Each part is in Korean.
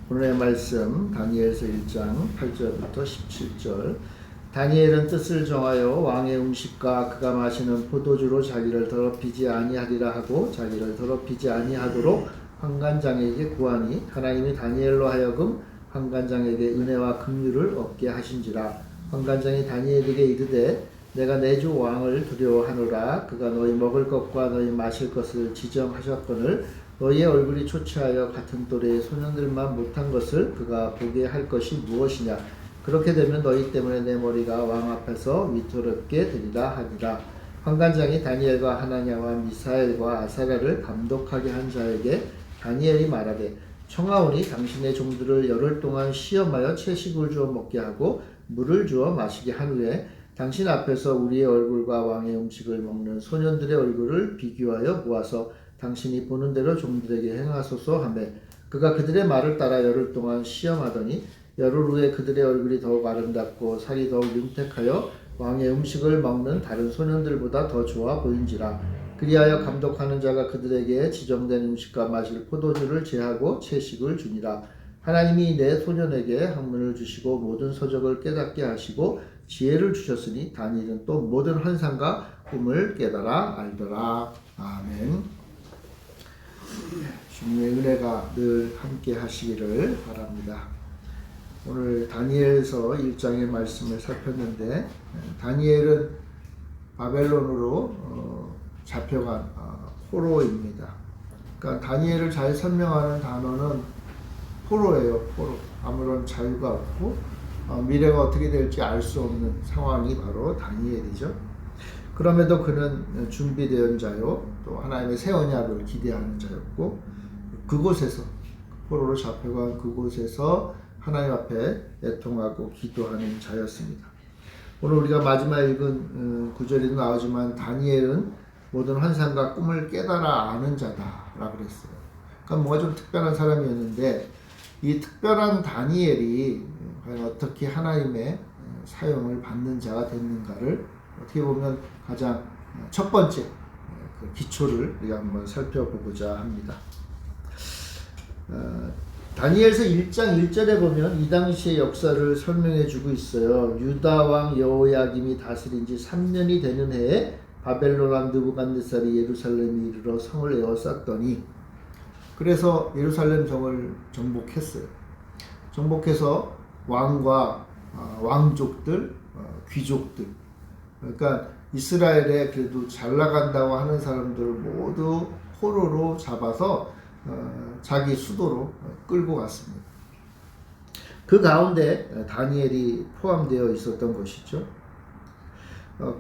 오늘의 말씀 다니엘서 1장 8절부터 17절. 다니엘은 뜻을 정하여 왕의 음식과 그가 마시는 포도주로 자기를 더럽히지 아니하리라 하고 자기를 더럽히지 아니하도록 환관장에게 구하니 하나님이 다니엘로 하여금 환관장에게 은혜와 긍휼을 얻게 하신지라. 환관장이 다니엘에게 이르되 내가 내 주 왕을 두려워하노라. 그가 너희 먹을 것과 너희 마실 것을 지정하셨거늘 너희의 얼굴이 초췌하여 같은 또래의 소년들만 못한 것을 그가 보게 할 것이 무엇이냐. 그렇게 되면 너희 때문에 내 머리가 왕 앞에서 위태롭게 되리라 하니라. 환관장이 다니엘과 하나냐와 미사엘과 아사랴를 감독하게 한 자에게 다니엘이 말하되 청하오니 당신의 종들을 열흘 동안 시험하여 채식을 주어 먹게 하고 물을 주어 마시게 한 후에 당신 앞에서 우리의 얼굴과 왕의 음식을 먹는 소년들의 얼굴을 비교하여 모아서 당신이 보는 대로 종들에게 행하소서 하매 그가 그들의 말을 따라 열흘 동안 시험하더니 열흘 후에 그들의 얼굴이 더욱 아름답고 살이 더욱 윤택하여 왕의 음식을 먹는 다른 소년들보다 더 좋아 보인지라. 그리하여 감독하는 자가 그들에게 지정된 음식과 마실 포도주를 제하고 채식을 주니라. 하나님이 내 소년에게 학문을 주시고 모든 서적을 깨닫게 하시고 지혜를 주셨으니 다니엘은 또 모든 환상과 꿈을 깨달아 알더라. 아멘. 주님의 은혜가 늘 함께 하시기를 바랍니다. 오늘 다니엘서 1장의 말씀을 살폈는데 다니엘은 바벨론으로 잡혀간 포로입니다. 그러니까 다니엘을 잘 설명하는 단어는 포로예요. 포로. 아무런 자유가 없고 미래가 어떻게 될지 알 수 없는 상황이 바로 다니엘이죠. 그럼에도 그는 준비된 자요, 또 하나님의 새 언약을 기대하는 자였고, 그곳에서 포로로 잡혀간 그곳에서 하나님 앞에 애통하고 기도하는 자였습니다. 오늘 우리가 마지막 읽은 구절에도 나오지만 다니엘은 모든 환상과 꿈을 깨달아 아는 자다라고 그랬어요. 그러니까 뭔가 좀 특별한 사람이었는데 이 특별한 다니엘이 과연 어떻게 하나님의 사용을 받는 자가 됐는가를 어떻게 보면 가장 첫 번째 그 기초를 우리가 한번 살펴보고자 합니다. 다니엘서 1장 1절에 보면 이 당시의 역사를 설명해 주고 있어요. 유다 왕 여호야김이 다스린 지 3년이 되는 해에 바벨론 왕 느부갓네살이 예루살렘에 이르러 성을 에워쌌더니, 그래서 예루살렘 성을 정복했어요. 정복해서 왕과 왕족들, 귀족들, 그러니까 이스라엘에 그래도 잘 나간다고 하는 사람들을 모두 포로로 잡아서 자기 수도로 끌고 갔습니다. 그 가운데 다니엘이 포함되어 있었던 것이죠.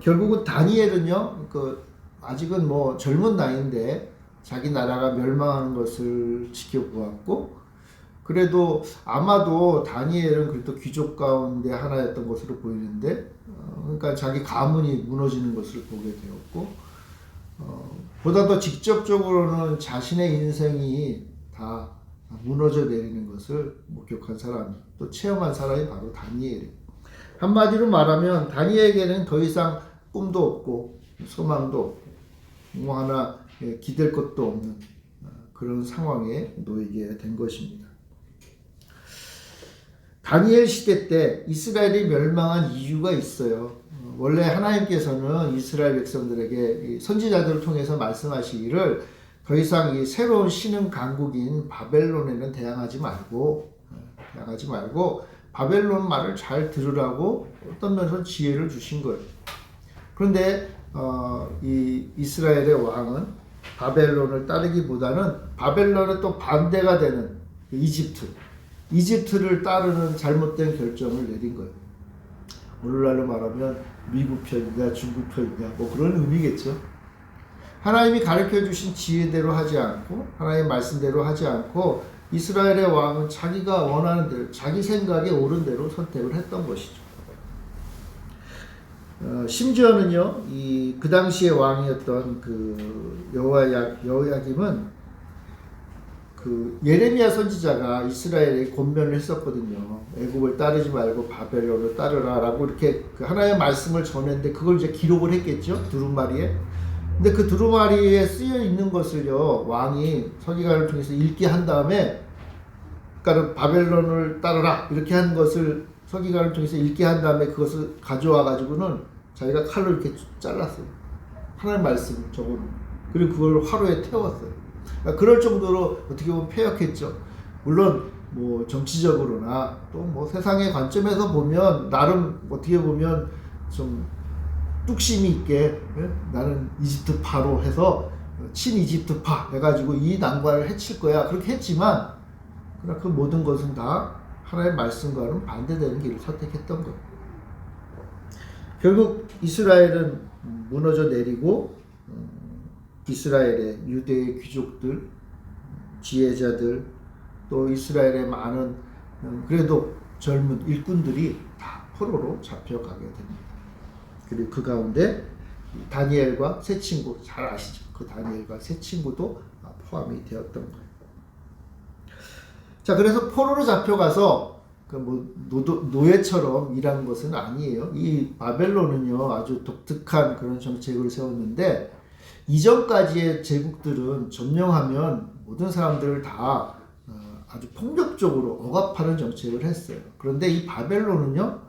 결국은 다니엘은요, 아직은 뭐 젊은 나이인데 자기 나라가 멸망하는 것을 지켜보았고, 그래도 아마도 다니엘은 그래도 귀족 가운데 하나였던 것으로 보이는데, 그러니까 자기 가문이 무너지는 것을 보게 되었고, 보다 더 직접적으로는 자신의 인생이 다 무너져 내리는 것을 목격한 사람이, 또 체험한 사람이 바로 다니엘이에요. 한마디로 말하면 다니엘에게는 더 이상 꿈도 없고 소망도 없고 뭐 하나 기댈 것도 없는 그런 상황에 놓이게 된 것입니다. 다니엘 시대 때 이스라엘이 멸망한 이유가 있어요. 원래 하나님께서는 이스라엘 백성들에게 선지자들을 통해서 말씀하시기를 더 이상 이 새로운 신흥 강국인 바벨론에는 대항하지 말고 바벨론 말을 잘 들으라고 어떤 면에서 지혜를 주신 거예요. 그런데 이 이스라엘의 왕은 바벨론을 따르기보다는 바벨론의 또 반대가 되는 이집트를 따르는 잘못된 결정을 내린 거예요. 오늘날로 말하면 미국 편이냐 중국 편이냐 뭐 그런 의미겠죠. 하나님이 가르쳐 주신 지혜대로 하지 않고 하나님의 말씀대로 하지 않고 이스라엘의 왕은 자기가 원하는 대로 자기 생각에 옳은 대로 선택을 했던 것이죠. 심지어는요, 그 당시의 왕이었던 그 여호야김은 그 예레미야 선지자가 이스라엘에 권면을 했었거든요. 애굽을 따르지 말고 바벨론을 따르라라고 이렇게 그 하나님의 말씀을 전했는데 그걸 이제 기록을 했겠죠, 두루마리에. 근데 그 두루마리에 쓰여 있는 것을요, 왕이 서기관을 통해서 읽게 한 다음에 그러니까 바벨론을 따르라 이렇게 한 것을 서기관을 통해서 읽게 한 다음에 그것을 가져와 가지고는 자기가 칼로 이렇게 잘랐어요. 하나님 말씀 적어놓은. 그리고 그걸 화로에 태웠어요. 그러니까 그럴 정도로 어떻게 보면 패역했죠. 물론 뭐 정치적으로나 또 뭐 세상의 관점에서 보면 나름 어떻게 보면 좀 뚝심이 있게 나는 이집트파로 해서 친이집트파 해가지고 이 난관을 해칠 거야 그렇게 했지만 그러나 그 모든 것은 다 하나님의 말씀과는 반대되는 길을 선택했던 거예요. 결국 이스라엘은 무너져 내리고 이스라엘의 유대의 귀족들, 지혜자들 또 이스라엘의 많은 그래도 젊은 일꾼들이 다 포로로 잡혀가게 됩니다. 그리고 그 가운데 다니엘과 세 친구 잘 아시죠? 그 다니엘과 세 친구도 포함이 되었던 거예요. 자, 그래서 포로로 잡혀가서 뭐 노예처럼 일한 것은 아니에요. 이 바벨론은요 아주 독특한 그런 정책을 세웠는데 이전까지의 제국들은 점령하면 모든 사람들을 다 아주 폭력적으로 억압하는 정책을 했어요. 그런데 이 바벨론은요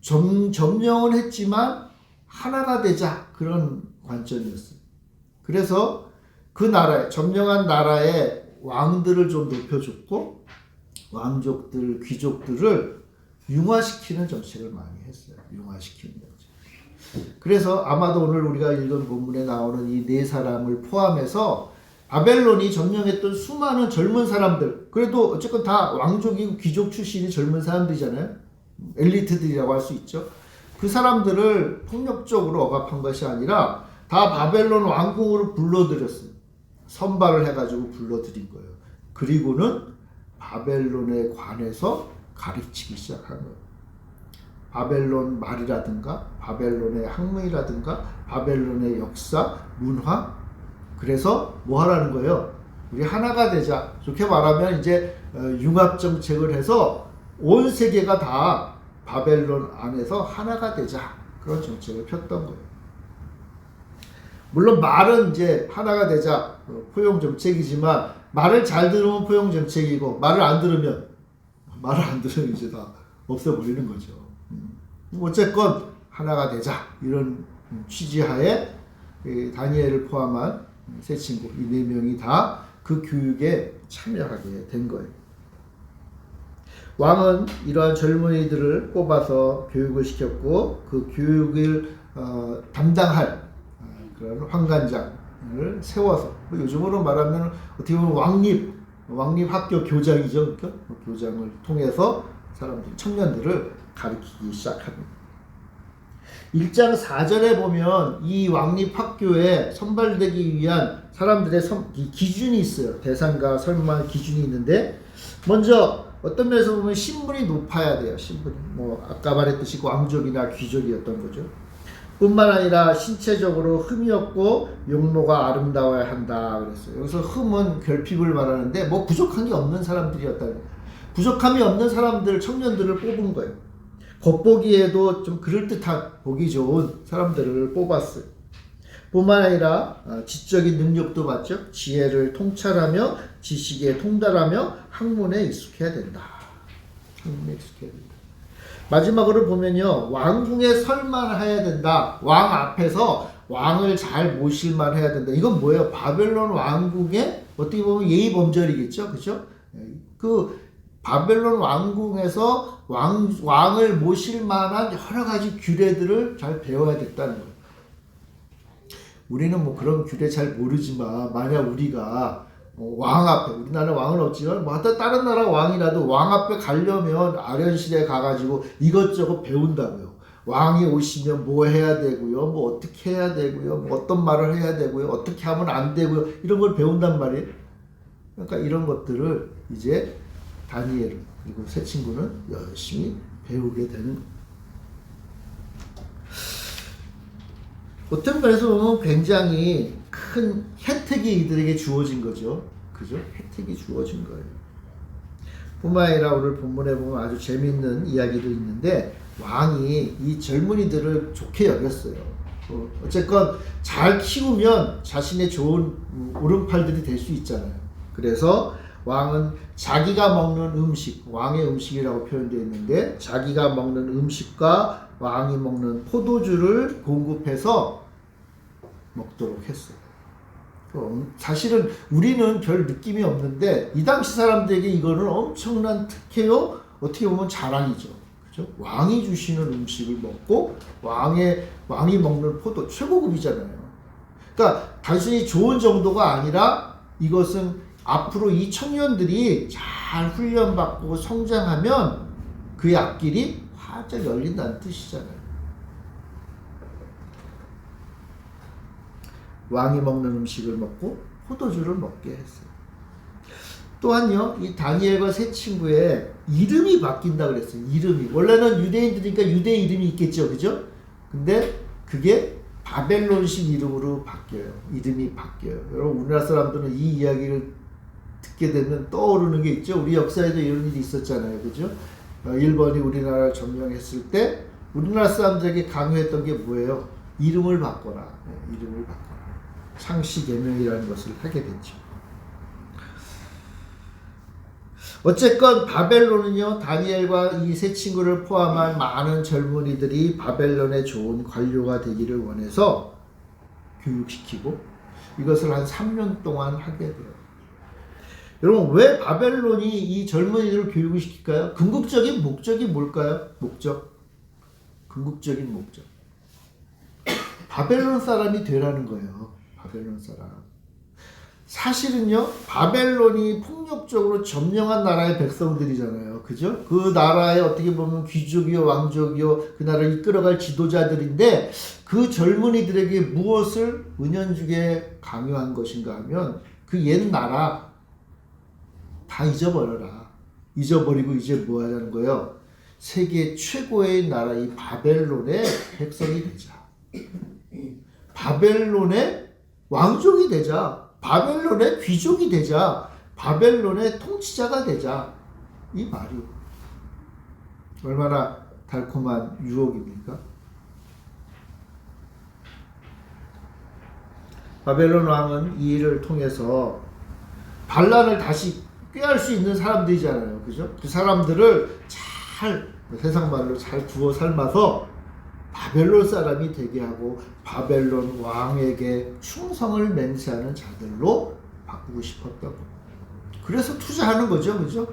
점령은 했지만 하나가 되자 그런 관점이었어요. 그래서 그 나라에 점령한 나라의 왕들을 좀 높여줬고 왕족들, 귀족들을 융화시키는 정책을 많이 했어요. 융화시키는 정책. 그래서 아마도 오늘 우리가 읽은 본문에 나오는 이 네 사람을 포함해서 바벨론이 점령했던 수많은 젊은 사람들, 그래도 어쨌건 다 왕족이고 귀족 출신이 젊은 사람들이잖아요. 엘리트들이라고 할 수 있죠. 그 사람들을 폭력적으로 억압한 것이 아니라 다 바벨론 왕궁으로 불러들였어요. 선발을 해가지고 불러들인 거예요. 그리고는 바벨론에 관해서 가르치기 시작한 거예요. 바벨론 말이라든가 바벨론의 학문이라든가 바벨론의 역사, 문화. 그래서 뭐 하라는 거예요? 우리 하나가 되자. 좋게 말하면 이제 융합 정책을 해서 온 세계가 다 바벨론 안에서 하나가 되자. 그런 정책을 폈던 거예요. 물론 말은 이제 하나가 되자 포용 정책이지만 말을 잘 들으면 포용 정책이고 말을 안 들으면 이제 다 없애버리는 거죠. 어쨌건 하나가 되자 이런 취지하에 다니엘을 포함한 세 친구 이 네 명이 다 그 교육에 참여하게 된 거예요. 왕은 이러한 젊은이들을 뽑아서 교육을 시켰고 그 교육을 담당할 그런 환관장을 세워서 요즘으로 말하면 어떻게 보면 왕립 학교 교장이죠. 그 교장을 통해서 사람들 청년들을 가르치기 시작합니다. 1장 4절에 보면 이 왕립학교에 선발되기 위한 사람들의 기준이 있어요. 대상과 설만 기준이 있는데 먼저 어떤 면에서 보면 신분이 높아야 돼요. 신분이 뭐 아까 말했듯이 왕족이나 귀족이었던 거죠. 뿐만 아니라 신체적으로 흠이 없고 용모가 아름다워야 한다 그랬어요. 여기서 흠은 결핍을 말하는데 뭐 부족한 게 없는 사람들이었다. 부족함이 없는 사람들 청년들을 뽑은 거예요. 겉보기에도 좀 그럴듯한 보기 좋은 사람들을 뽑았어요. 뿐만 아니라 지적인 능력도 맞죠. 지혜를 통찰하며 지식에 통달하며 학문에 익숙해야 된다. 학문에 익숙해야 된다. 마지막으로 보면요. 왕궁에 설만 해야 된다. 왕 앞에서 왕을 잘 모실만 해야 된다. 이건 뭐예요? 바벨론 왕궁의 어떻게 보면 예의범절이겠죠. 그죠? 그 바벨론 왕궁에서 왕을 모실 만한 여러 가지 규례들을 잘 배워야 됐다는 거예요. 우리는 뭐 그런 규례 잘 모르지만 만약 우리가 왕 앞에 우리나라 왕은 없지만 뭐 다른 나라 왕이라도 왕 앞에 가려면 아련실에 가가지고 이것저것 배운다고요. 왕이 오시면 뭐 해야 되고요, 뭐 어떻게 해야 되고요, 뭐 어떤 말을 해야 되고요, 어떻게 하면 안 되고요, 이런 걸 배운단 말이에요. 그러니까 이런 것들을 이제 다니엘 그리고 세 친구는 열심히 배우게 되는 거예요. 어떤 면에서 보면 굉장히 큰 혜택이 이들에게 주어진 거죠. 그죠? 혜택이 주어진 거예요. 뿐만 아니라 오늘 본문에 보면 아주 재미있는 이야기도 있는데 왕이 이 젊은이들을 좋게 여겼어요. 어쨌건 잘 키우면 자신의 좋은 오른팔들이 될 수 있잖아요. 그래서 왕은 자기가 먹는 음식, 왕의 음식이라고 표현되어 있는데 자기가 먹는 음식과 왕이 먹는 포도주를 공급해서 먹도록 했어요. 사실은 우리는 별 느낌이 없는데 이 당시 사람들에게 이거는 엄청난 특혜요, 어떻게 보면 자랑이죠. 그죠? 왕이 주시는 음식을 먹고 왕이 먹는 포도 최고급이잖아요. 그러니까 단순히 좋은 정도가 아니라 이것은 앞으로 이 청년들이 잘 훈련받고 성장하면 그의 앞길이 활짝 열린다는 뜻이잖아요. 왕이 먹는 음식을 먹고 포도주를 먹게 했어요. 또한요, 이 다니엘과 세 친구의 이름이 바뀐다 그랬어요. 이름이. 원래는 유대인들이니까 유대 이름이 있겠죠. 그죠? 근데 그게 바벨론식 이름으로 바뀌어요. 이름이 바뀌어요. 여러분, 우리나라 사람들은 이 이야기를 듣게 되면 떠오르는 게 있죠. 우리 역사에도 이런 일이 있었잖아요. 그죠? 일본이 우리나라를 점령했을 때 우리나라 사람들에게 강요했던 게 뭐예요? 이름을 바꿔라. 이름을 바꿔라. 창씨 개명이라는 것을 하게 됐죠. 어쨌건 바벨론은요, 다니엘과 이 세 친구를 포함한 많은 젊은이들이 바벨론의 좋은 관료가 되기를 원해서 교육시키고 이것을 한 3년 동안 하게 돼요. 여러분, 왜 바벨론이 이 젊은이들을 교육을 시킬까요? 궁극적인 목적이 뭘까요? 궁극적인 목적. 바벨론 사람이 되라는 거예요. 바벨론 사람. 사실은요, 바벨론이 폭력적으로 점령한 나라의 백성들이잖아요. 그죠? 그 나라에 어떻게 보면 귀족이요, 왕족이요, 그 나라를 이끌어갈 지도자들인데 그 젊은이들에게 무엇을 은연중에 강요한 것인가 하면 그 옛 나라 다 잊어버려라. 잊어버리고 이제 뭐 하자는 거예요? 세계 최고의 나라 이 바벨론의 백성이 되자. 바벨론의 왕족이 되자. 바벨론의 귀족이 되자. 바벨론의 통치자가 되자. 이 말이 얼마나 달콤한 유혹입니까? 바벨론 왕은 이 일을 통해서 반란을 다시 꾀할 수 있는 사람들이잖아요. 그죠? 그 사람들을 잘, 세상 말로 잘 구워 삶아서 바벨론 사람이 되게 하고 바벨론 왕에게 충성을 맹세하는 자들로 바꾸고 싶었던 겁니다. 그래서 투자하는 거죠. 그죠?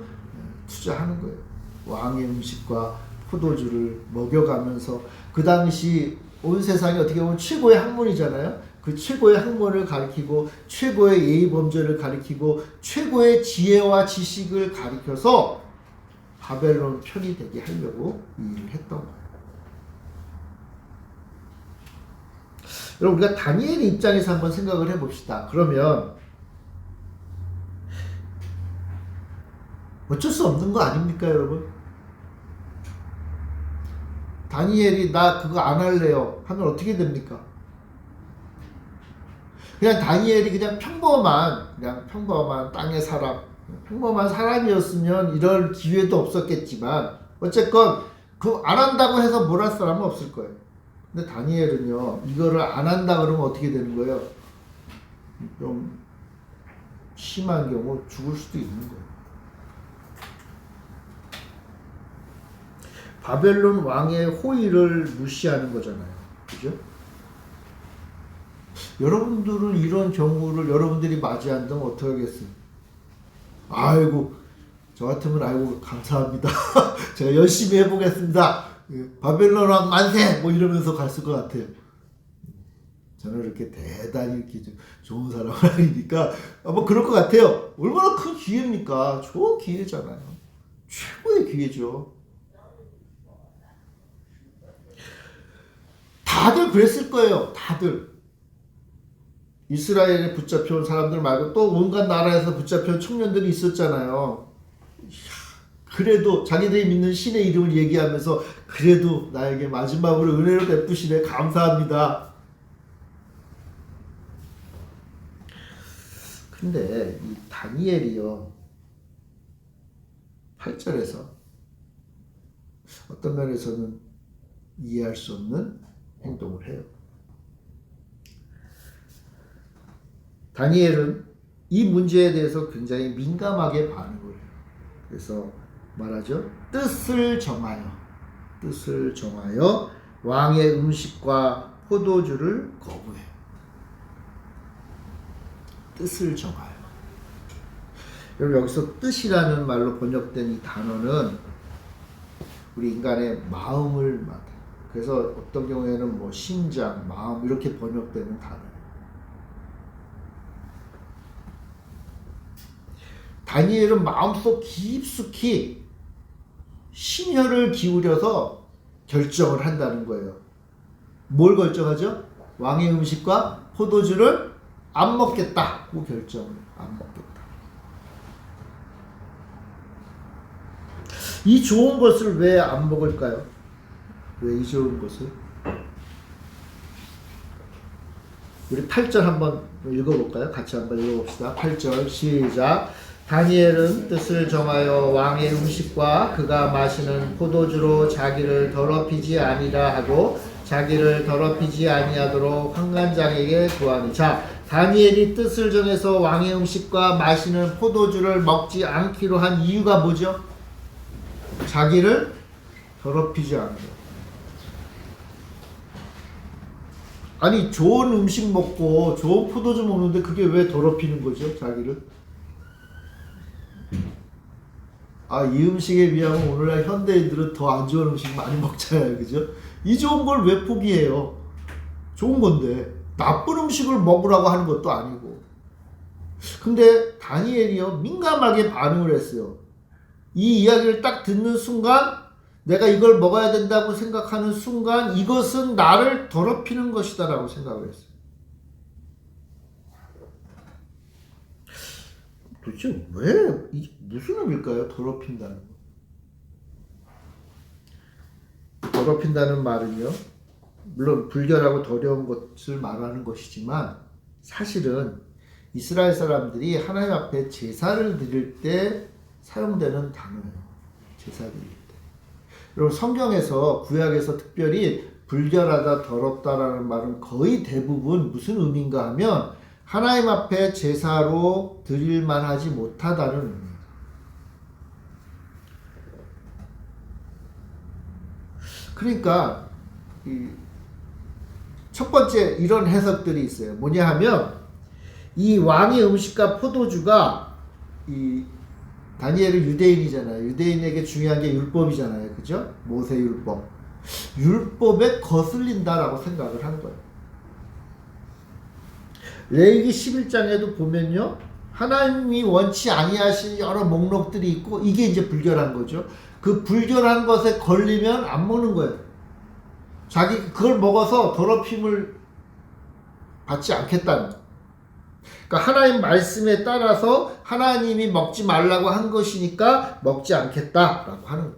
투자하는 거예요. 왕의 음식과 포도주를 먹여가면서 그 당시 온 세상이 어떻게 보면 최고의 학문이잖아요. 그 최고의 학문을 가르치고 최고의 예의 범죄를 가르치고 최고의 지혜와 지식을 가르쳐서 바벨론 편이 되게 하려고 이 일을 했던 거예요. 여러분, 우리가 다니엘의 입장에서 한번 생각을 해봅시다. 그러면 어쩔 수 없는 거 아닙니까, 여러분? 다니엘이 나 그거 안 할래요 하면 어떻게 됩니까? 그냥 다니엘이 그냥 평범한 땅의 사람, 평범한 사람이었으면 이럴 기회도 없었겠지만 어쨌건 그 안 한다고 해서 뭘 할 사람은 없을 거예요. 근데 다니엘은요, 이거를 안 한다 그러면 어떻게 되는 거예요? 좀 심한 경우 죽을 수도 있는 거예요. 바벨론 왕의 호의를 무시하는 거잖아요. 그죠? 여러분들은 이런 경우를 여러분들이 맞이한다면 어떻게 하겠어요? 아이고, 저 같으면 아이고 감사합니다. 제가 열심히 해보겠습니다. 바벨론 왕 만세! 뭐 이러면서 갔을 것 같아요. 저는 이렇게 대단히 이렇게 좋은 사람은 아니니까 뭐 그럴 것 같아요. 얼마나 큰 기회입니까? 좋은 기회잖아요. 최고의 기회죠. 다들 그랬을 거예요. 다들. 이스라엘에 붙잡혀온 사람들 말고 또 온갖 나라에서 붙잡혀온 청년들이 있었잖아요. 그래도 자기들이 믿는 신의 이름을 얘기하면서 그래도 나에게 마지막으로 은혜를 베푸시네 감사합니다. 근데 이 다니엘이요 8절에서 어떤 면에서는 이해할 수 없는 행동을 해요. 다니엘은 이 문제에 대해서 굉장히 민감하게 반응을 해요. 그래서 말하죠. 뜻을 정하여 왕의 음식과 포도주를 거부해요. 뜻을 정하여. 여러분 여기서 뜻이라는 말로 번역된 이 단어는 우리 인간의 마음을 말해요. 그래서 어떤 경우에는 뭐 심장, 마음 이렇게 번역되는 단어예요. 다니엘은 마음속 깊숙이 심혈을 기울여서 결정을 한다는 거예요. 뭘 결정하죠? 왕의 음식과 포도주를 안 먹겠다고 결정을 안 먹겠다. 이 좋은 것을 왜 안 먹을까요? 왜 이 좋은 것을? 우리 8절 한번 읽어볼까요? 같이 한번 읽어봅시다. 8절 시작. 다니엘은 뜻을 정하여 왕의 음식과 그가 마시는 포도주로 자기를 더럽히지 아니라 하고 자기를 더럽히지 아니하도록 환관장에게 구하니. 자, 다니엘이 뜻을 정해서 왕의 음식과 마시는 포도주를 먹지 않기로 한 이유가 뭐죠? 자기를 더럽히지 않고. 아니 좋은 음식 먹고 좋은 포도주 먹는데 그게 왜 더럽히는 거죠? 자기를? 이 음식에 비하면 오늘날 현대인들은 더 안 좋은 음식 많이 먹잖아요. 그죠? 이 좋은 걸 왜 포기해요? 좋은 건데 나쁜 음식을 먹으라고 하는 것도 아니고. 근데 다니엘이요 민감하게 반응을 했어요. 이 이야기를 딱 듣는 순간 내가 이걸 먹어야 된다고 생각하는 순간 이것은 나를 더럽히는 것이다 라고 생각을 했어요. 도대체 왜 무슨 의미일까요? 더럽힌다는 거. 더럽힌다는 말은요 물론 불결하고 더러운 것을 말하는 것이지만 사실은 이스라엘 사람들이 하나님 앞에 제사를 드릴 때 사용되는 단어예요. 제사 드릴 때. 여러분 성경에서 구약에서 특별히 불결하다 더럽다라는 말은 거의 대부분 무슨 의미인가 하면 하나님 앞에 제사로 드릴 만하지 못하다는 의미입니다. 그러니까 첫 번째 이런 해석들이 있어요. 뭐냐 하면 이 왕의 음식과 포도주가 다니엘은 유대인이잖아요. 유대인에게 중요한 게 율법이잖아요. 그죠? 모세 율법. 율법에 거슬린다라고 생각을 한 거예요. 레위기 11장에도 보면요. 하나님이 원치 아니하신 여러 목록들이 있고 이게 이제 불결한 거죠. 그 불결한 것에 걸리면 안 먹는 거예요. 자기 그걸 먹어서 더럽힘을 받지 않겠다는 거예요. 그러니까 하나님 말씀에 따라서 하나님이 먹지 말라고 한 것이니까 먹지 않겠다라고 하는 거예요.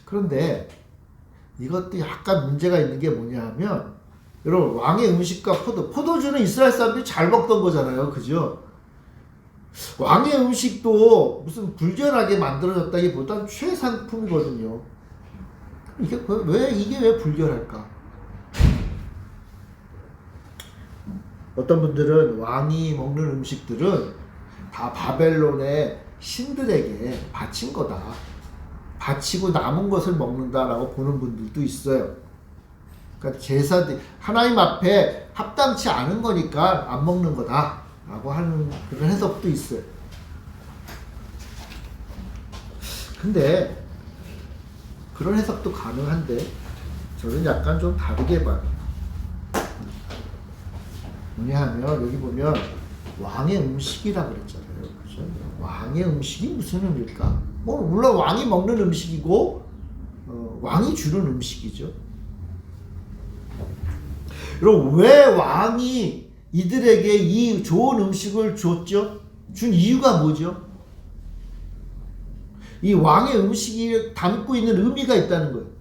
그런데 이것도 약간 문제가 있는 게 뭐냐 하면 여러분 왕의 음식과 포도주는 이스라엘 사람들이 잘 먹던 거잖아요. 그죠? 왕의 음식도 무슨 불결하게 만들어졌다기보단 최상품이거든요. 이게 왜 불결할까? 어떤 분들은 왕이 먹는 음식들은 다 바벨론의 신들에게 바친 거다. 바치고 남은 것을 먹는다라고 보는 분들도 있어요. 그러니까 제사들 하나님 앞에 합당치 않은 거니까 안 먹는 거다라고 하는 그런 해석도 있어요. 근데 그런 해석도 가능한데 저는 약간 좀 다르게 봐요. 왜냐하면 여기 보면 왕의 음식이라고 그랬잖아요. 그죠? 왕의 음식이 무슨 의미일까? 물론 왕이 먹는 음식이고 왕이 주는 음식이죠. 그럼 왜 왕이 이들에게 이 좋은 음식을 줬죠? 준 이유가 뭐죠? 이 왕의 음식이 담고 있는 의미가 있다는 거예요.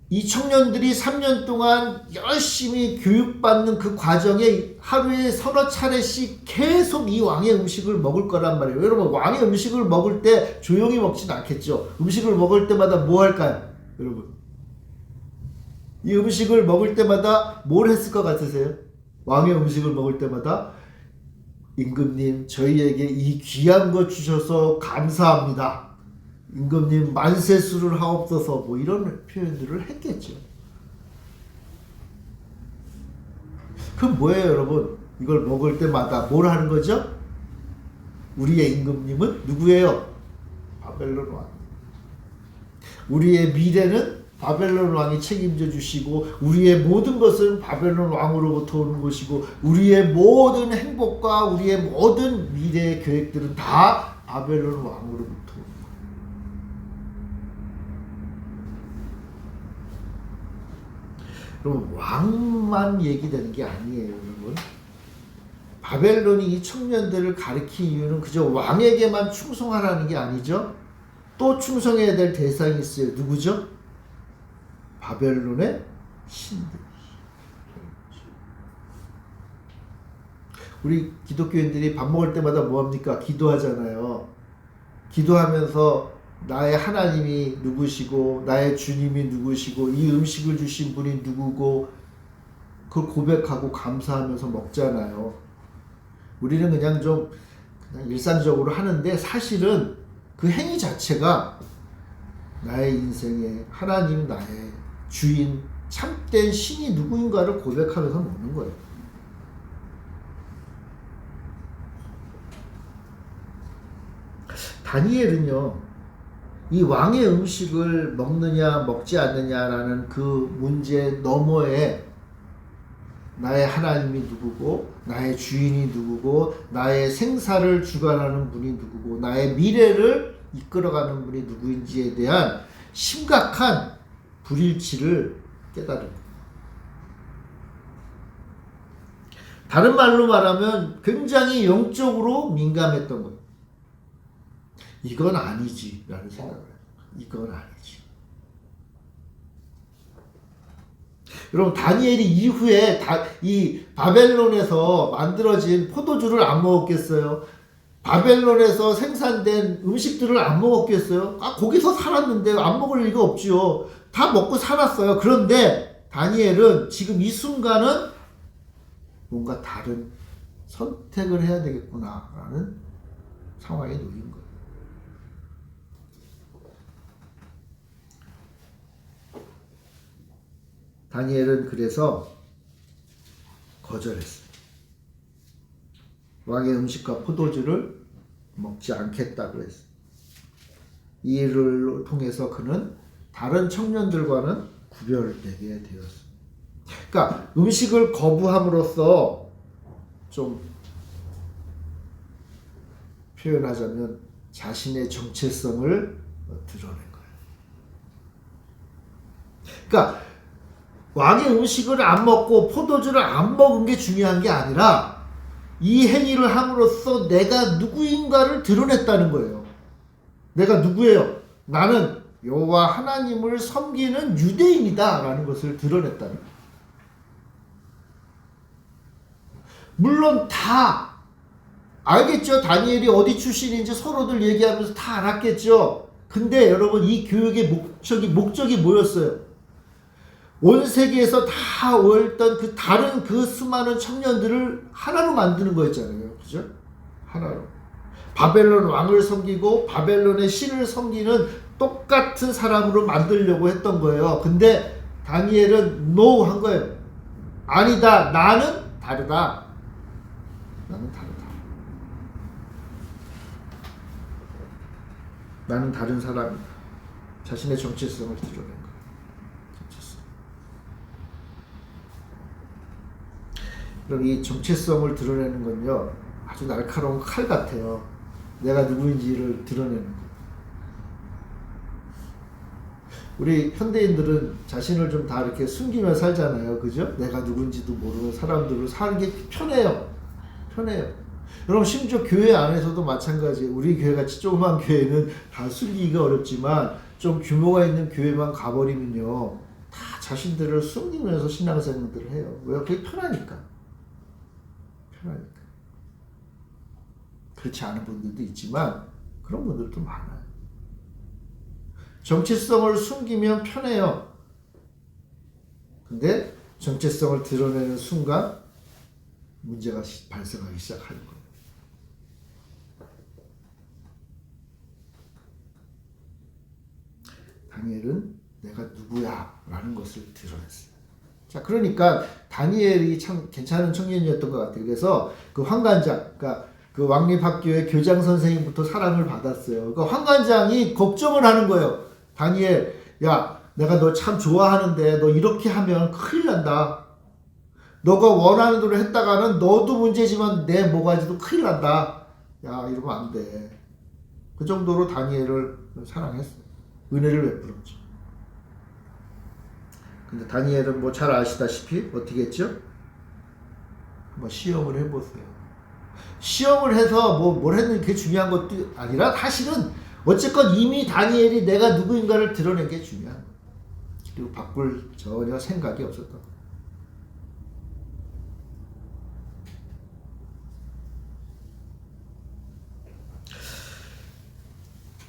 이 청년들이 3년 동안 열심히 교육받는 그 과정에 하루에 서너 차례씩 계속 이 왕의 음식을 먹을 거란 말이에요. 여러분 왕의 음식을 먹을 때 조용히 먹진 않겠죠. 음식을 먹을 때마다 뭐 할까요? 여러분 이 음식을 먹을 때마다 뭘 했을 것 같으세요? 왕의 음식을 먹을 때마다 임금님 저희에게 이 귀한 것 주셔서 감사합니다. 임금님 만세수를 하옵소서 뭐 이런 표현들을 했겠죠. 그럼 뭐예요 여러분? 이걸 먹을 때마다 뭘 하는 거죠? 우리의 임금님은 누구예요? 바벨론 왕. 우리의 미래는 바벨론 왕이 책임져 주시고 우리의 모든 것은 바벨론 왕으로부터 오는 것이고 우리의 모든 행복과 우리의 모든 미래의 계획들은 다 바벨론 왕으로부터 오는 거예요. 여러분 왕만 얘기되는 게 아니에요 여러분. 바벨론이 이 청년들을 가리킨 이유는 그저 왕에게만 충성하라는 게 아니죠. 또 충성해야 될 대상이 있어요. 누구죠? 바벨론의 신들. 우리 기독교인들이 밥 먹을 때마다 뭐합니까? 기도하잖아요. 기도하면서 나의 하나님이 누구시고 나의 주님이 누구시고 이 음식을 주신 분이 누구고 그걸 고백하고 감사하면서 먹잖아요. 우리는 그냥 일상적으로 하는데 사실은 그 행위 자체가 나의 인생에 하나님 나의 주인 참된 신이 누구인가를 고백하면서 먹는 거예요. 다니엘은요, 이 왕의 음식을 먹느냐 먹지 않느냐라는 그 문제 너머에 나의 하나님이 누구고 나의 주인이 누구고 나의 생사를 주관하는 분이 누구고 나의 미래를 이끌어가는 분이 누구인지에 대한 심각한 불일치를 깨달은 거예요. 다른 말로 말하면 굉장히 영적으로 민감했던 거예요. 이건 아니지 라는 생각을 해요. 이건 아니지. 여러분 다니엘이 이후에 이 바벨론에서 만들어진 포도주를 안 먹었겠어요? 바벨론에서 생산된 음식들을 안 먹었겠어요? 거기서 살았는데 안 먹을 리가 없죠. 다 먹고 살았어요. 그런데 다니엘은 지금 이 순간은 뭔가 다른 선택을 해야 되겠구나라는 상황에 놓인 거예요. 다니엘은 그래서 거절했어요. 왕의 음식과 포도주를 먹지 않겠다고 했어요. 이 일을 통해서 그는 다른 청년들과는 구별되게 되었어요. 그러니까 음식을 거부함으로써 좀 표현하자면 자신의 정체성을 드러낸 거예요. 그러니까 왕의 음식을 안 먹고 포도주를 안 먹은 게 중요한 게 아니라 이 행위를 함으로써 내가 누구인가를 드러냈다는 거예요. 내가 누구예요? 나는 여호와 하나님을 섬기는 유대인이다 라는 것을 드러냈다는 거예요. 물론 다 알겠죠. 다니엘이 어디 출신인지 서로들 얘기하면서 다 알았겠죠. 근데 여러분 이 교육의 목적이 뭐였어요? 온 세계에서 다 오였던 그 다른 그 수많은 청년들을 하나로 만드는 거였잖아요. 그죠? 하나로. 바벨론 왕을 섬기고 바벨론의 신을 섬기는 똑같은 사람으로 만들려고 했던 거예요. 근데 다니엘은 노 한 거예요. 아니다. 나는 다르다. 나는 다르다. 나는 다른 사람이다. 자신의 정체성을 드러낸 거예요. 그럼 이 정체성을 드러내는 건요 아주 날카로운 칼 같아요. 내가 누구인지를 드러내는 거. 우리 현대인들은 자신을 좀 다 이렇게 숨기며 살잖아요. 그죠? 내가 누군지도 모르는 사람들을 사는 게 편해요. 여러분 심지어 교회 안에서도 마찬가지예요. 우리 교회같이 조그만 교회는 다 숨기기가 어렵지만 좀 규모가 있는 교회만 가버리면요 다 자신들을 숨기면서 신앙생활들을 해요. 왜? 그게 편하니까. 그렇지 않은 분들도 있지만 그런 분들도 많아요. 정체성을 숨기면 편해요. 근데 정체성을 드러내는 순간 문제가 발생하기 시작하는 거예요. 다니엘은 내가 누구야? 라는 것을 드러냈어요. 자, 그러니까 다니엘이 참 괜찮은 청년이었던 것 같아요. 그래서 그 환관장, 그러니까 그 왕립학교의 교장 선생님부터 사랑을 받았어요. 그 환관장이 걱정을 하는 거예요. 다니엘, 야, 내가 너 참 좋아하는데 너 이렇게 하면 큰일 난다. 너가 원하는 대로 했다가는 너도 문제지만 내 모가지도 큰일 난다. 야, 이러면 안 돼. 그 정도로 다니엘을 사랑했어요. 은혜를 베풀었죠. 근데 다니엘은 뭐 잘 아시다시피 어떻게 했죠? 뭐 시험을 해보세요. 시험을 해서 뭘 했는지 그게 중요한 것도 아니라 사실은 어쨌건 이미 다니엘이 내가 누구인가를 드러낸 게 중요한 거예요. 그리고 바꿀 전혀 생각이 없었던 거예요.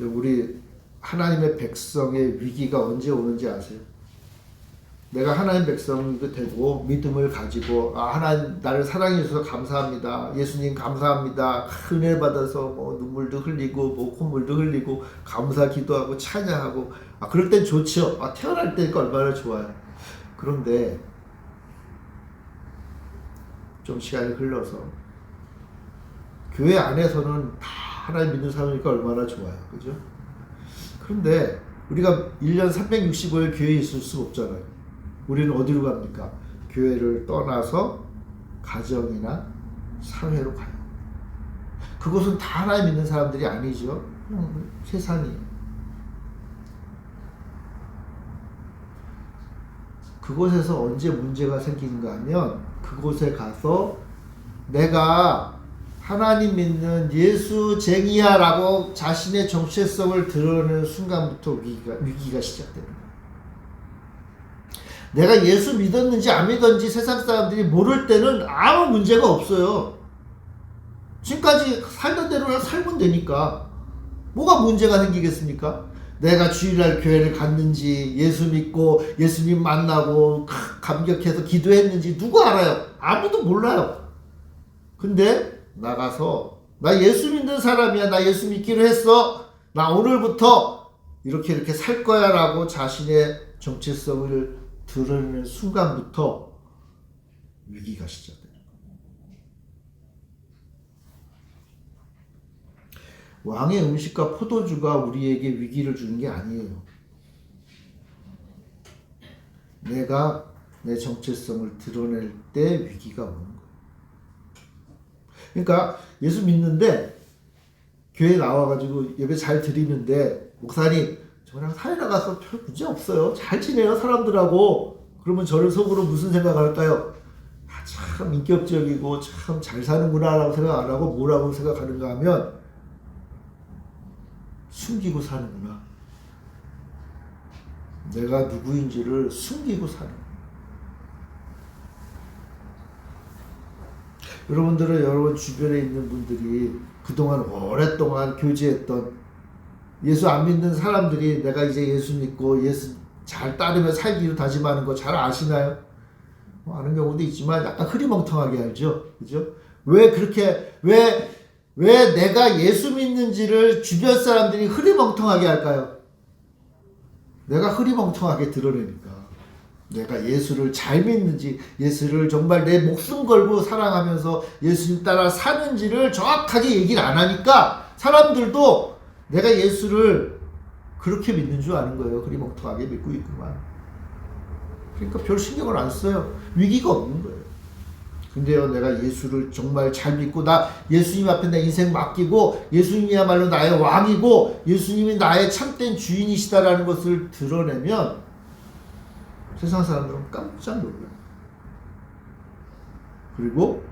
우리 하나님의 백성의 위기가 언제 오는지 아세요? 내가 하나님 백성이 되고 믿음을 가지고 하나님 나를 사랑해 주셔서 감사합니다. 예수님 감사합니다. 은혜 받아서 뭐 눈물도 흘리고 뭐 콧물도 흘리고 감사 기도하고 찬양하고 그럴 땐 좋죠. 태어날 때니까 얼마나 좋아요. 그런데 좀 시간이 흘러서 교회 안에서는 다 하나님 믿는 사람이니까 얼마나 좋아요. 그죠? 그런데 우리가 1년 365일 교회에 있을 수 없잖아요. 우리는 어디로 갑니까? 교회를 떠나서 가정이나 사회로 가요. 그곳은 다 하나님 믿는 사람들이 아니죠. 세상이에요. 그곳에서 언제 문제가 생기는가 하면 그곳에 가서 내가 하나님 믿는 예수쟁이야 라고 자신의 정체성을 드러내는 순간부터 위기가 시작됩니다. 내가 예수 믿었는지 안 믿었는지 세상 사람들이 모를 때는 아무 문제가 없어요. 지금까지 살던 대로 살면 되니까 뭐가 문제가 생기겠습니까? 내가 주일날 교회를 갔는지 예수 믿고 예수님 만나고 감격해서 기도했는지 누가 알아요? 아무도 몰라요. 근데 나가서 나 예수 믿는 사람이야. 나 예수 믿기로 했어. 나 오늘부터 이렇게 살 거야 라고 자신의 정체성을 드러내는 순간부터 위기가 시작돼요. 왕의 음식과 포도주가 우리에게 위기를 주는 게 아니에요. 내가 내 정체성을 드러낼 때 위기가 오는 거예요. 그러니까 예수 믿는데 교회 나와가지고 예배 잘 드리는데 목사님 저랑 사회 나가서 별 문제 없어요. 잘 지내요 사람들하고. 그러면 저를 속으로 무슨 생각할까요? 참 인격적이고 참 잘 사는구나 라고 생각 안 하고 뭐라고 생각하는가 하면 숨기고 사는구나. 내가 누구인지를 숨기고 사는 거예요. 여러분들은 여러분 주변에 있는 분들이 그동안 오랫동안 교제했던 예수 안 믿는 사람들이 내가 이제 예수 믿고 예수 잘 따르며 살기로 다짐하는 거 잘 아시나요? 아는 경우도 있지만 약간 흐리멍텅하게 알죠? 그죠? 왜 내가 예수 믿는지를 주변 사람들이 흐리멍텅하게 할까요? 내가 흐리멍텅하게 드러내니까. 내가 예수를 잘 믿는지, 예수를 정말 내 목숨 걸고 사랑하면서 예수님 따라 사는지를 정확하게 얘기를 안 하니까 사람들도 내가 예수를 그렇게 믿는 줄 아는 거예요. 흐리멍텅하게 믿고 있구만. 그러니까 별 신경을 안 써요. 위기가 없는 거예요. 근데요, 내가 예수를 정말 잘 믿고 나 예수님 앞에 내 인생 맡기고 예수님이야말로 나의 왕이고 예수님이 나의 참된 주인이시다라는 것을 드러내면 세상 사람들은 깜짝 놀라요. 그리고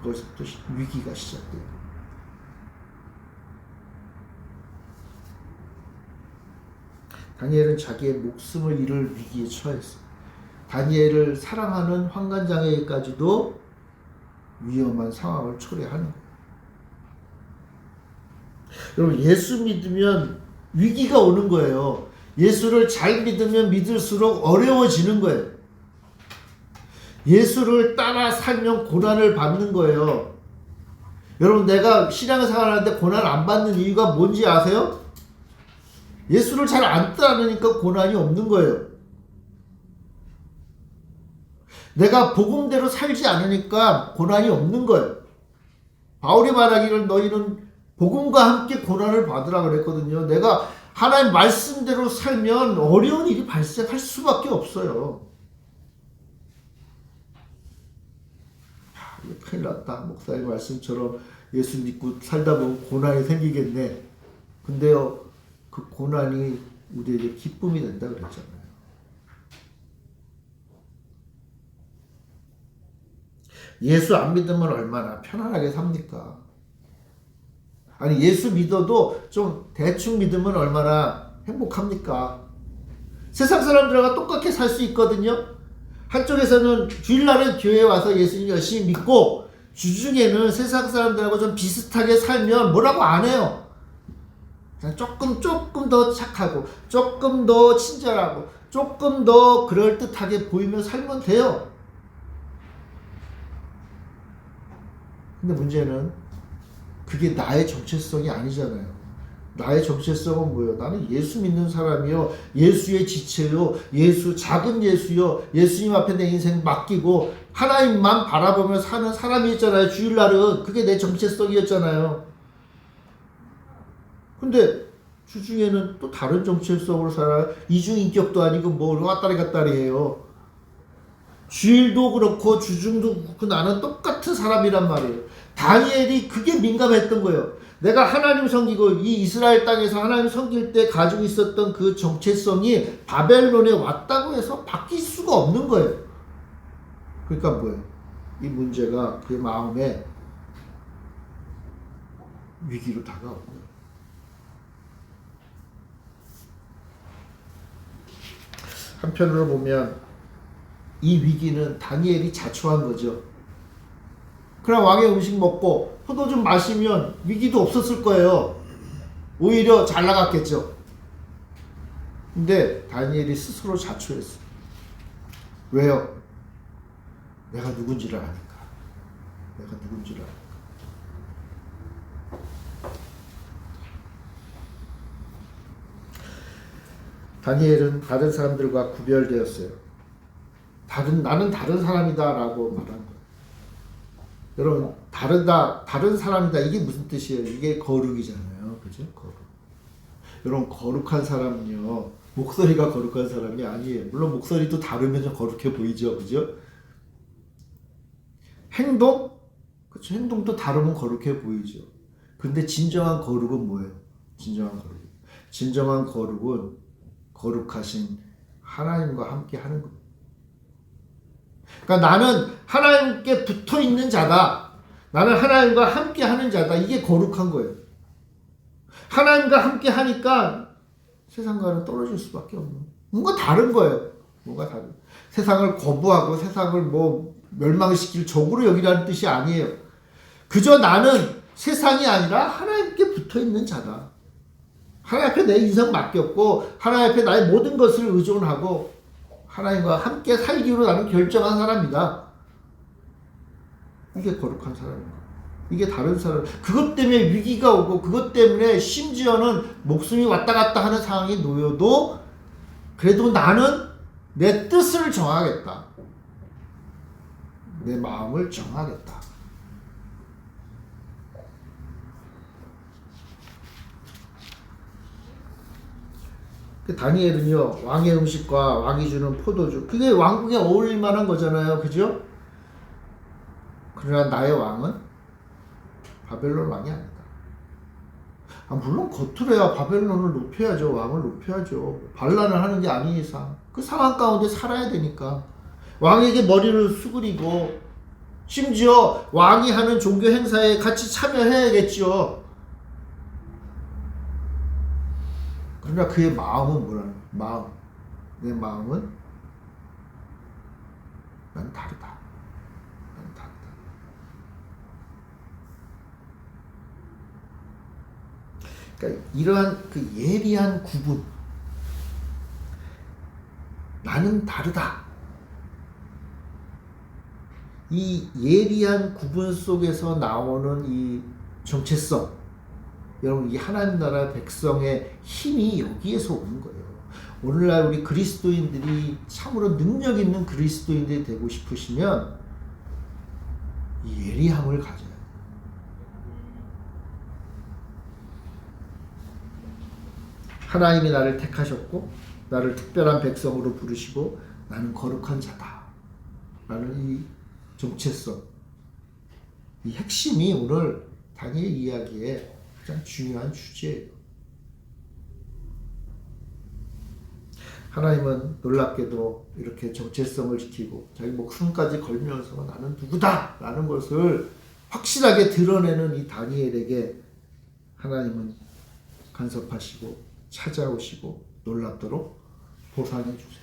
그것부터 위기가 시작돼요. 다니엘은 자기의 목숨을 잃을 위기에 처했어요. 다니엘을 사랑하는 환관장에게까지도 위험한 상황을 초래하는 거예요. 여러분, 예수 믿으면 위기가 오는 거예요. 예수를 잘 믿으면 믿을수록 어려워지는 거예요. 예수를 따라 살면 고난을 받는 거예요. 여러분, 내가 신앙생활 하는데 고난 안 받는 이유가 뭔지 아세요? 예수를 잘 안 따르니까 고난이 없는 거예요. 내가 복음대로 살지 않으니까 고난이 없는 거예요. 바울이 말하기를 너희는 복음과 함께 고난을 받으라 그랬거든요. 내가 하나님 말씀대로 살면 어려운 일이 발생할 수밖에 없어요. 이거 큰일 났다. 목사님 말씀처럼 예수 믿고 살다 보면 고난이 생기겠네. 근데요, 그 고난이 우리에게 기쁨이 된다 그랬잖아요. 예수 안 믿으면 얼마나 편안하게 삽니까? 아니, 예수 믿어도 좀 대충 믿으면 얼마나 행복합니까? 세상 사람들과 똑같게 살 수 있거든요. 한쪽에서는 주일날은 교회에 와서 예수님 열심히 믿고 주중에는 세상 사람들하고 좀 비슷하게 살면 뭐라고 안 해요. 그냥 조금 더 착하고 조금 더 친절하고 조금 더 그럴듯하게 보이며 살면 돼요. 근데 문제는 그게 나의 정체성이 아니잖아요. 나의 정체성은 뭐예요? 나는 예수 믿는 사람이요, 예수의 지체요, 작은 예수요, 예수님 앞에 내 인생 맡기고 하나님만 바라보며 사는 사람이었잖아요. 주일날은 그게 내 정체성이었잖아요. 근데 주중에는 또 다른 정체성으로 살아요. 이중인격도 아니고 뭐 왔다리 갔다리 해요. 주일도 그렇고 주중도 그렇고 나는 똑같은 사람이란 말이에요. 다니엘이 그게 민감했던 거예요. 내가 하나님 섬기고 이 이스라엘 땅에서 하나님 섬길 때 가지고 있었던 그 정체성이 바벨론에 왔다고 해서 바뀔 수가 없는 거예요. 그러니까 뭐예요? 이 문제가 그의 마음에 위기로 다가오는 거예요. 한편으로 보면 이 위기는 다니엘이 자초한 거죠. 그럼 왕의 음식 먹고 포도 좀 마시면 위기도 없었을 거예요. 오히려 잘 나갔겠죠. 근데 다니엘이 스스로 자초했어. 왜요? 내가 누군지를 아니까. 내가 누군지를 아니까. 다니엘은 다른 사람들과 구별되었어요. 나는 다른 사람이다 라고 말한 거예요. 여러분, 다른 사람이다. 이게 무슨 뜻이에요? 이게 거룩이잖아요. 그죠? 거룩. 여러분, 거룩한 사람은요, 목소리가 거룩한 사람이 아니에요. 물론 목소리도 다르면 좀 거룩해 보이죠. 그죠? 행동? 그쵸. 행동도 다르면 거룩해 보이죠. 근데 진정한 거룩은 뭐예요? 진정한 거룩은 거룩하신 하나님과 함께 하는 겁니다. 그러니까 나는 하나님께 붙어 있는 자다. 나는 하나님과 함께 하는 자다. 이게 거룩한 거예요. 하나님과 함께 하니까 세상과는 떨어질 수밖에 없는. 뭔가 다른 거예요. 뭔가 다른. 세상을 거부하고 세상을 멸망시킬 적으로 여기라는 뜻이 아니에요. 그저 나는 세상이 아니라 하나님께 붙어 있는 자다. 하나님 앞에 내 인생 맡겼고 하나님 앞에 나의 모든 것을 의존하고 하나님과 함께 살기로 나는 결정한 사람이다. 이게 거룩한 사람입니다. 이게 다른 사람. 그것 때문에 위기가 오고 그것 때문에 심지어는 목숨이 왔다 갔다 하는 상황에 놓여도 그래도 나는 내 뜻을 정하겠다. 내 마음을 정하겠다. 다니엘은요, 왕의 음식과 왕이 주는 포도주, 그게 왕국에 어울릴 만한 거잖아요. 그죠? 그러나 나의 왕은 바벨론 왕이 아니다. 물론 겉으로야 바벨론을 높여야죠. 왕을 높여야죠. 반란을 하는 게 아닌 이상 그 상황 가운데 살아야 되니까 왕에게 머리를 수그리고 심지어 왕이 하는 종교 행사에 같이 참여해야겠죠. 그러나 그의 마음은 뭐라는 마음. 내 마음은 난 다르다. 난 다르다. 그러니까 이러한 그 예리한 구분. 나는 다르다. 이 예리한 구분 속에서 나오는 이 정체성, 여러분 이 하나님 나라 백성의 힘이 여기에서 오는 거예요. 오늘날 우리 그리스도인들이 참으로 능력 있는 그리스도인들이 되고 싶으시면 이 예리함을 가져야 돼요. 하나님이 나를 택하셨고 나를 특별한 백성으로 부르시고 나는 거룩한 자다 라는 이 정체성, 이 핵심이 오늘 다니엘 이야기의 가장 중요한 주제예요. 하나님은 놀랍게도 이렇게 정체성을 지키고 자기 목숨까지 걸면서 나는 누구다 라는 것을 확실하게 드러내는 이 다니엘에게 하나님은 간섭하시고 찾아오시고 놀랍도록 보상해 주세요.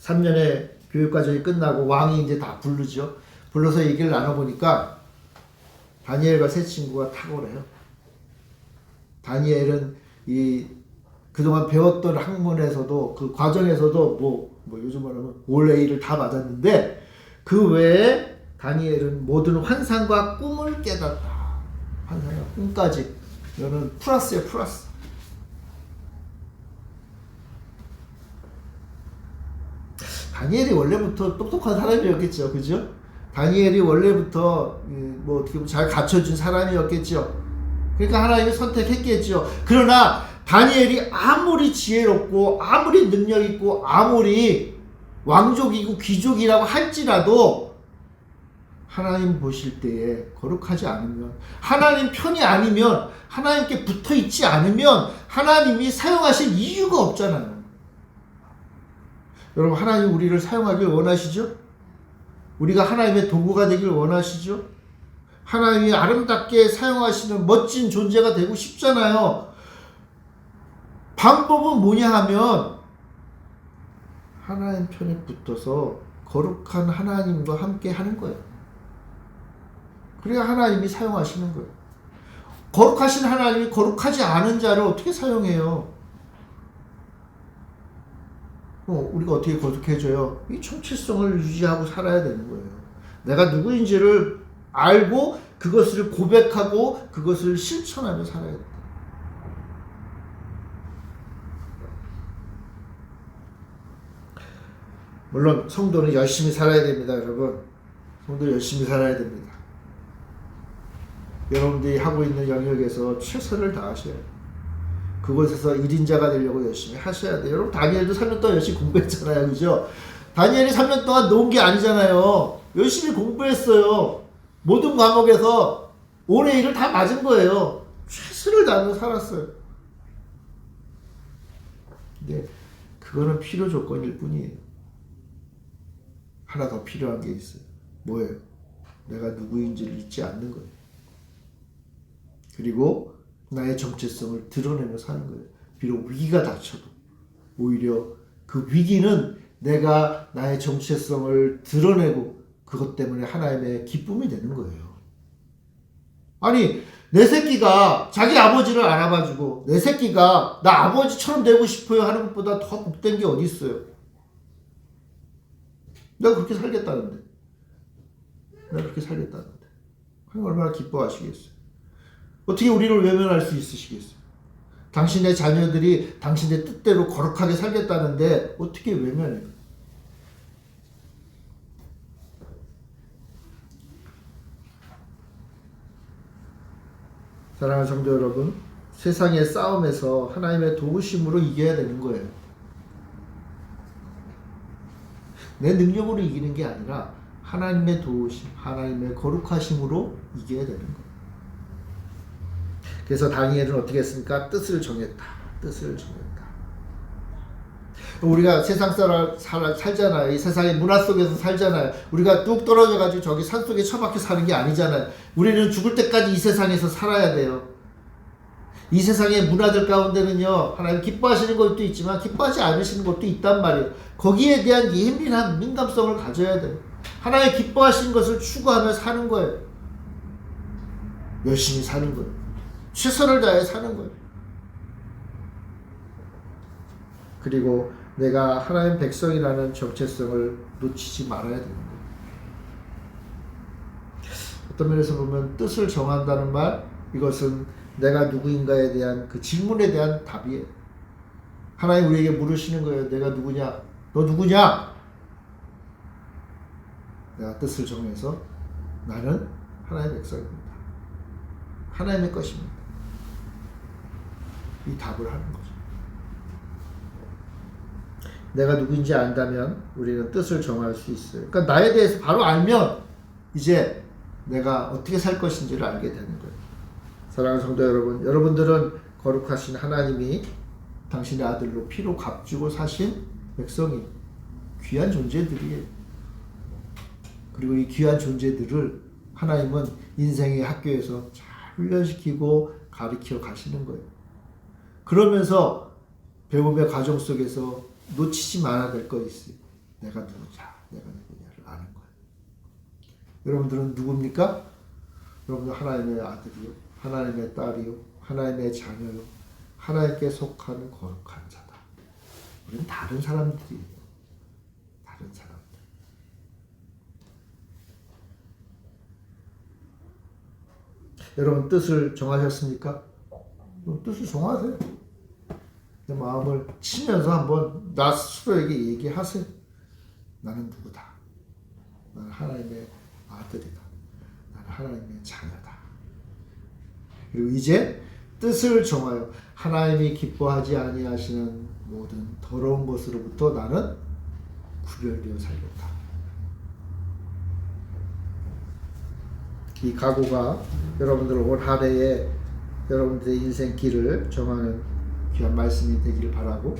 3년의 교육과정이 끝나고 왕이 이제 다 부르죠. 불러서 얘기를 나눠보니까 다니엘과 세 친구가 탁월해요. 다니엘은 이 그동안 배웠던 학문에서도 그 과정에서도 뭐 요즘 말하면 올 A를 다 맞았는데 그 외에 다니엘은 모든 환상과 꿈을 깨닫다. 환상과 꿈까지. 이거는 플러스예요, 플러스. 다니엘이 원래부터 똑똑한 사람이었겠죠, 그죠? 다니엘이 원래부터 뭐 어떻게 보면 잘 갖춰준 사람이었겠죠. 그러니까 하나님이 선택했겠죠. 그러나 다니엘이 아무리 지혜롭고 아무리 능력 있고 아무리 왕족이고 귀족이라고 할지라도 하나님 보실 때에 거룩하지 않으면, 하나님 편이 아니면, 하나님께 붙어 있지 않으면 하나님이 사용하실 이유가 없잖아요. 여러분, 하나님 우리를 사용하길 원하시죠? 우리가 하나님의 도구가 되길 원하시죠? 하나님이 아름답게 사용하시는 멋진 존재가 되고 싶잖아요. 방법은 뭐냐 하면 하나님 편에 붙어서 거룩한 하나님과 함께 하는 거예요. 그래야 하나님이 사용하시는 거예요. 거룩하신 하나님이 거룩하지 않은 자를 어떻게 사용해요? 우리가 어떻게 거룩해져요? 이 정체성을 유지하고 살아야 되는 거예요. 내가 누구인지를 알고 그것을 고백하고 그것을 실천하며 살아야 돼요. 물론 성도는 열심히 살아야 됩니다, 여러분. 성도 열심히 살아야 됩니다. 여러분들이 하고 있는 영역에서 최선을 다하셔야 돼요. 그곳에서 1인자가 되려고 열심히 하셔야 돼요. 여러분, 다니엘도 3년 동안 열심히 공부했잖아요, 그죠? 다니엘이 3년 동안 놓은 게 아니잖아요. 열심히 공부했어요. 모든 과목에서 올해 일을 다 맞은 거예요. 최선을 다하며 살았어요. 근데 그거는 필요 조건일 뿐이에요. 하나 더 필요한 게 있어요. 뭐예요? 내가 누구인지를 잊지 않는 거예요. 그리고 나의 정체성을 드러내며 사는 거예요. 비록 위기가 닥쳐도 오히려 그 위기는 내가 나의 정체성을 드러내고 그것 때문에 하나님의 기쁨이 되는 거예요. 아니, 내 새끼가 자기 아버지를 알아봐주고 내 새끼가 나 아버지처럼 되고 싶어요 하는 것보다 더 복된 게 어디 있어요? 내가 그렇게 살겠다는데. 하나님 얼마나 기뻐하시겠어요? 어떻게 우리를 외면할 수 있으시겠어요? 당신의 자녀들이 당신의 뜻대로 거룩하게 살겠다는데 어떻게 외면해요? 사랑하는 성도 여러분, 세상의 싸움에서 하나님의 도우심으로 이겨야 되는 거예요. 내 능력으로 이기는 게 아니라 하나님의 도우심, 하나님의 거룩하심으로 이겨야 되는 거예요. 그래서 다니엘은 어떻게 했습니까? 뜻을 정했다. 우리가 세상 살잖아요. 이 세상의 문화 속에서 살잖아요. 우리가 뚝 떨어져가지고 저기 산속에 처박혀 사는 게 아니잖아요. 우리는 죽을 때까지 이 세상에서 살아야 돼요. 이 세상의 문화들 가운데는요, 하나님 기뻐하시는 것도 있지만 기뻐하지 않으시는 것도 있단 말이에요. 거기에 대한 예민한 민감성을 가져야 돼요. 하나님 기뻐하시는 것을 추구하며 사는 거예요. 열심히 사는 거예요. 최선을 다해 사는 거예요. 그리고 내가 하나님 백성이라는 정체성을 놓치지 말아야 되는 거예요. 어떤 면에서 보면 뜻을 정한다는 말, 이것은 내가 누구인가에 대한 그 질문에 대한 답이에요. 하나님 우리에게 물으시는 거예요. 내가 누구냐? 너 누구냐? 내가 뜻을 정해서 나는 하나님의 백성입니다. 하나님의 것입니다. 이 답을 하는 거죠. 내가 누구인지 안다면 우리는 뜻을 정할 수 있어요. 그러니까 나에 대해서 바로 알면 이제 내가 어떻게 살 것인지를 알게 되는 거예요. 사랑하는 성도 여러분, 여러분들은 거룩하신 하나님이 당신의 아들로 피로 값주고 사신 백성이 귀한 존재들이에요. 그리고 이 귀한 존재들을 하나님은 인생의 학교에서 잘 훈련시키고 가르쳐 가시는 거예요. 그러면서 배움의 과정 속에서 놓치지 말아야 될 것 있어요. 내가 누구냐, 내가 누구냐를 아는 거예요. 여러분들은 누굽니까? 여러분들 하나님의 아들이요, 하나님의 딸이요, 하나님의 자녀요, 하나님께 속하는 거룩한 자다. 우리는 다른 사람들이에요. 다른 사람들. 여러분 뜻을 정하셨습니까? 뜻을 정하세요. 내 마음을 치면서 한번 나 스스로에게 얘기하세요. 나는 누구다. 나는 하나님의 아들이다. 나는 하나님의 자녀다. 그리고 이제 뜻을 정하여 하나님이 기뻐하지 아니하시는 모든 더러운 것으로부터 나는 구별되어 살겠다. 이 각오가 여러분들 올 한 해에 여러분들의 인생 길을 정하는 귀한 말씀이 되기를 바라고,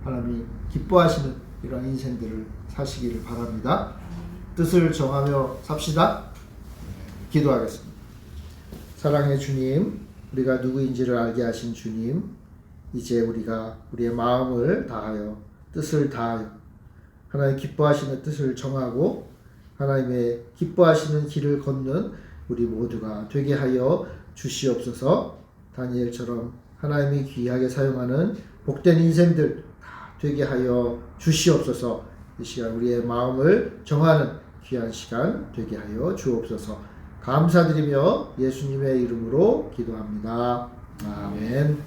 하나님이 기뻐하시는 이런 인생들을 사시기를 바랍니다. 뜻을 정하며 삽시다. 기도하겠습니다. 사랑의 주님, 우리가 누구인지를 알게 하신 주님, 이제 우리가 우리의 마음을 다하여 뜻을 다하여 하나님 기뻐하시는 뜻을 정하고 하나님의 기뻐하시는 길을 걷는 우리 모두가 되게 하여 주시옵소서. 다니엘처럼 하나님이 귀하게 사용하는 복된 인생들 다 되게 하여 주시옵소서. 이 시간 우리의 마음을 정하는 귀한 시간 되게 하여 주옵소서. 감사드리며 예수님의 이름으로 기도합니다. 아멘.